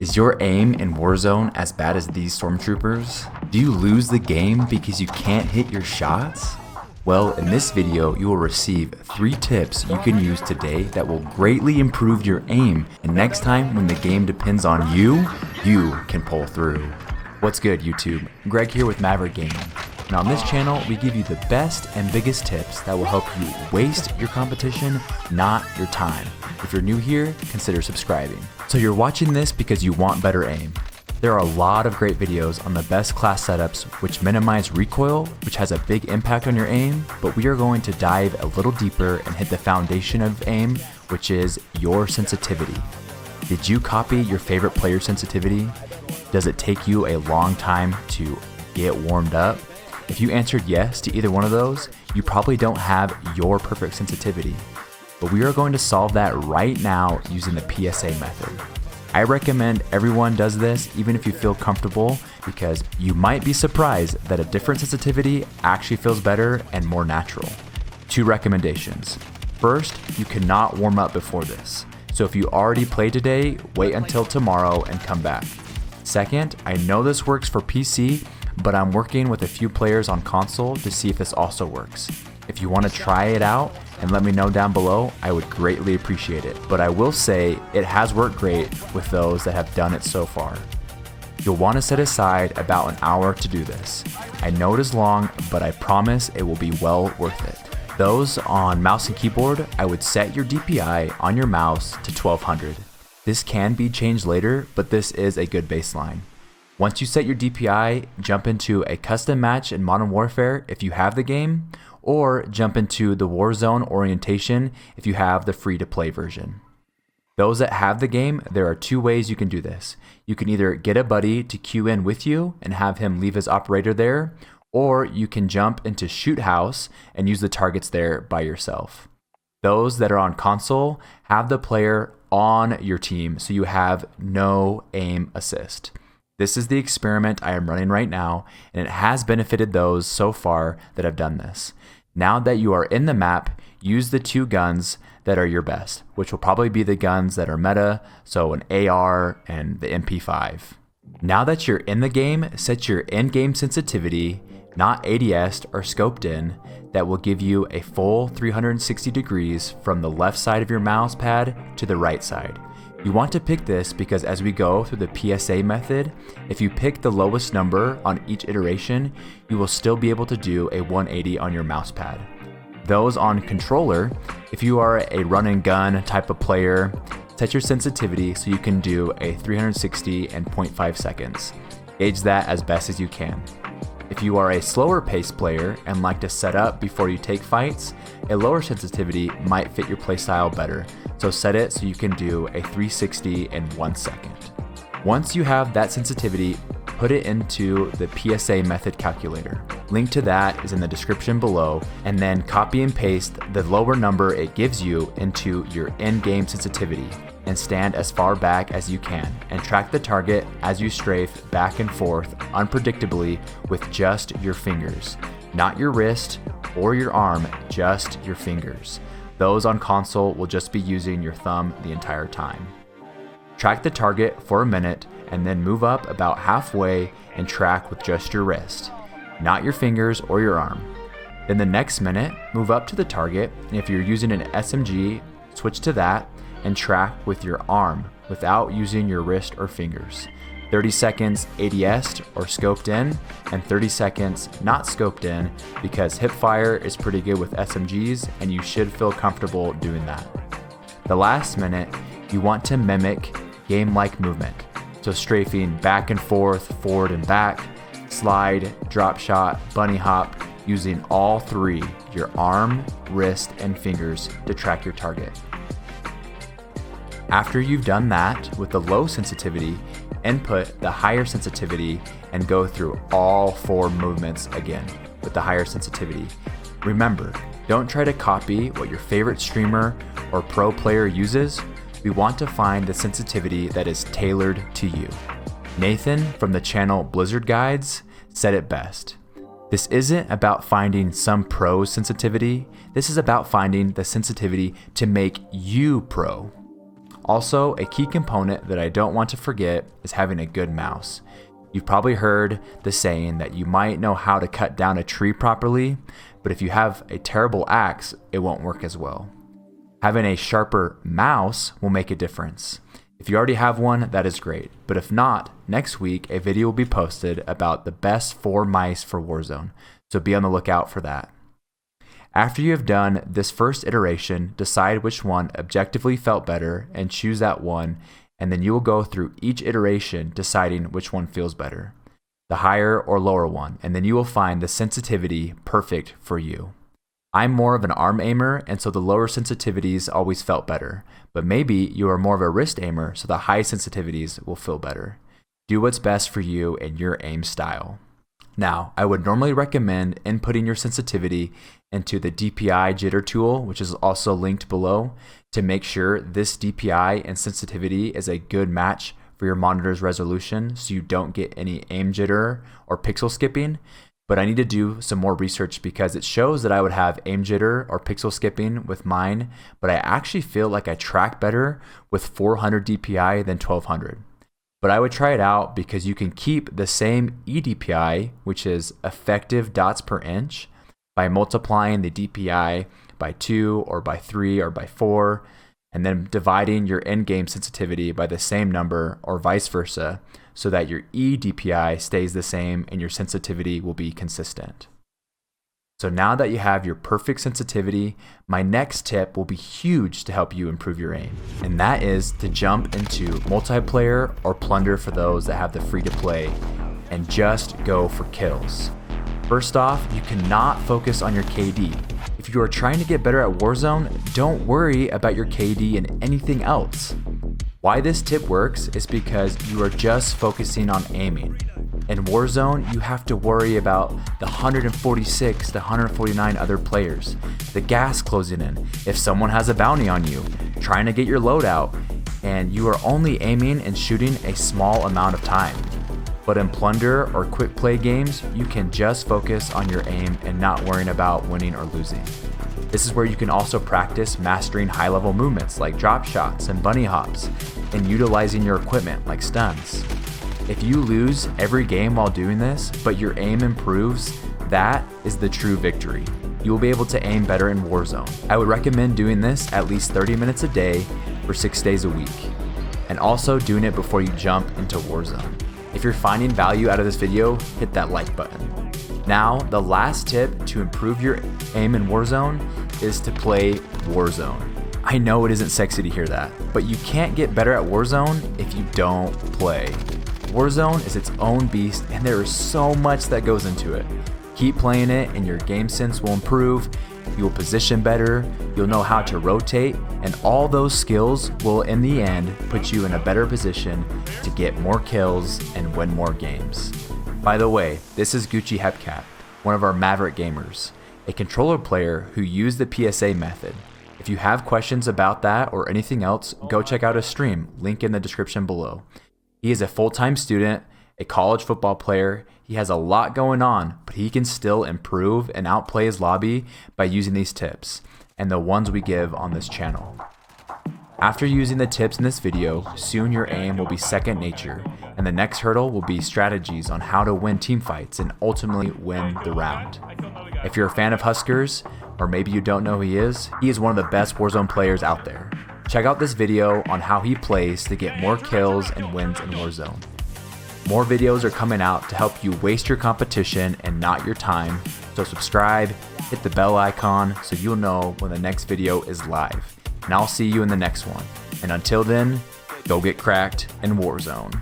Is your aim in Warzone as bad as these stormtroopers? Do you lose the game because you can't hit your shots? Well, in this video, you will receive 3 tips you can use today that will greatly improve your aim, and next time when the game depends on you, you can pull through. What's good, YouTube? Greg here with Maverick Gaming. And on this channel, we give you the best and biggest tips that will help you waste your competition, not your time. If you're new here, consider subscribing. So you're watching this because you want better aim. There are a lot of great videos on the best class setups which minimize recoil, which has a big impact on your aim, but we are going to dive a little deeper and hit the foundation of aim, which is your sensitivity. Did you copy your favorite player sensitivity? Does it take you a long time to get warmed up? If you answered yes to either one of those, you probably don't have your perfect sensitivity. But we are going to solve that right now using the PSA method. I recommend everyone does this even if you feel comfortable, because you might be surprised that a different sensitivity actually feels better and more natural. 2 recommendations. First, you cannot warm up before this. So if you already played today, wait until tomorrow and come back. Second, I know this works for PC, but I'm working with a few players on console to see if this also works. If you want to try it out and let me know down below, I would greatly appreciate it. But I will say it has worked great with those that have done it so far. You'll want to set aside about an hour to do this. I know it is long, but I promise it will be well worth it. Those on mouse and keyboard, I would set your DPI on your mouse to 1200. This can be changed later, but this is a good baseline. Once you set your DPI, jump into a custom match in Modern Warfare if you have the game, or jump into the Warzone orientation if you have the free-to-play version. Those that have the game, there are 2 ways you can do this. You can either get a buddy to queue in with you and have him leave his operator there, or you can jump into Shoot House and use the targets there by yourself. Those that are on console, have the player on your team so you have no aim assist. This is the experiment I am running right now, and it has benefited those so far that have done this. Now that you are in the map, use the 2 guns that are your best, which will probably be the guns that are meta, so an AR and the MP5. Now that you're in the game, set your in-game sensitivity, not ADS or scoped in, that will give you a full 360 degrees from the left side of your mouse pad to the right side. You want to pick this because as we go through the PSA method, if you pick the lowest number on each iteration, you will still be able to do a 180 on your mouse pad. Those on controller, if you are a run and gun type of player, set your sensitivity so you can do a 360 in 0.5 seconds. Gauge that as best as you can. If you are a slower paced player and like to set up before you take fights, a lower sensitivity might fit your playstyle better, so set it so you can do a 360 in 1 second. Once you have that sensitivity, put it into the PSA method calculator. Link to that is in the description below, and then copy and paste the lower number it gives you into your in-game sensitivity and stand as far back as you can and track the target as you strafe back and forth unpredictably with just your fingers, not your wrist or your arm, just your fingers. Those on console will just be using your thumb the entire time. Track the target for a minute and then move up about halfway and track with just your wrist, not your fingers or your arm. Then the next minute, move up to the target, and if you're using an SMG, switch to that and track with your arm without using your wrist or fingers. 30 seconds ADS or scoped in, and 30 seconds not scoped in, because hipfire is pretty good with SMGs and you should feel comfortable doing that. The last minute, you want to mimic game-like movement. So strafing back and forth, forward and back, slide, drop shot, bunny hop, using all 3, your arm, wrist, and fingers to track your target. After you've done that with the low sensitivity, input the higher sensitivity and go through all 4 movements again with the higher sensitivity. Remember, don't try to copy what your favorite streamer or pro player uses. We want to find the sensitivity that is tailored to you. Nathan from the channel Blizzard Guides said it best. This isn't about finding some pro's sensitivity. This is about finding the sensitivity to make you pro. Also, a key component that I don't want to forget is having a good mouse. You've probably heard the saying that you might know how to cut down a tree properly, but if you have a terrible axe, it won't work as well. Having a sharper mouse will make a difference. If you already have one, that is great. But if not, next week a video will be posted about the best 4 mice for Warzone, so be on the lookout for that. After you have done this first iteration, decide which one objectively felt better and choose that one, and then you will go through each iteration deciding which one feels better, the higher or lower one, and then you will find the sensitivity perfect for you. I'm more of an arm aimer, and so the lower sensitivities always felt better, but maybe you are more of a wrist aimer, so the high sensitivities will feel better. Do what's best for you and your aim style. Now, I would normally recommend inputting your sensitivity into the DPI jitter tool, which is also linked below, to make sure this DPI and sensitivity is a good match for your monitor's resolution so you don't get any aim jitter or pixel skipping. But I need to do some more research because it shows that I would have aim jitter or pixel skipping with mine, but I actually feel like I track better with 400 DPI than 1200. But I would try it out because you can keep the same eDPI, which is effective dots per inch, by multiplying the DPI by 2 or by 3 or by 4, and then dividing your in-game sensitivity by the same number or vice versa, so that your eDPI stays the same and your sensitivity will be consistent. So now that you have your perfect sensitivity, my next tip will be huge to help you improve your aim, and that is to jump into multiplayer or plunder for those that have the free to play and just go for kills. First off, you cannot focus on your KD. If you are trying to get better at Warzone, don't worry about your KD and anything else. Why this tip works is because you are just focusing on aiming. In Warzone, you have to worry about the 146 to 149 other players, the gas closing in, if someone has a bounty on you, trying to get your loadout, and you are only aiming and shooting a small amount of time. But in plunder or quick play games, you can just focus on your aim and not worrying about winning or losing. This is where you can also practice mastering high-level movements like drop shots and bunny hops, and utilizing your equipment like stuns. If you lose every game while doing this, but your aim improves, that is the true victory. You will be able to aim better in Warzone. I would recommend doing this at least 30 minutes a day for 6 days a week, and also doing it before you jump into Warzone. If you're finding value out of this video, hit that like button. Now, the last tip to improve your aim in Warzone is to play Warzone. I know it isn't sexy to hear that, but you can't get better at Warzone if you don't play. Warzone is its own beast, and there is so much that goes into it. Keep playing it and your game sense will improve, you will position better, you'll know how to rotate, and all those skills will in the end put you in a better position to get more kills and win more games. By the way, this is GUCCIHEPCAT, one of our Maverick gamers, a controller player who used the PSA method. If you have questions about that or anything else, go check out his stream, link in the description below. He is a full-time student, a college football player. He has a lot going on, but he can still improve and outplay his lobby by using these tips and the ones we give on this channel. After using the tips in this video, soon your aim will be second nature, and the next hurdle will be strategies on how to win team fights and ultimately win the round. If you're a fan of Huskers, or maybe you don't know who he is one of the best Warzone players out there. Check out this video on how he plays to get more kills and wins in Warzone. More videos are coming out to help you waste your competition and not your time, so subscribe, hit the bell icon so you'll know when the next video is live. And I'll see you in the next one. And until then, go get cracked in Warzone.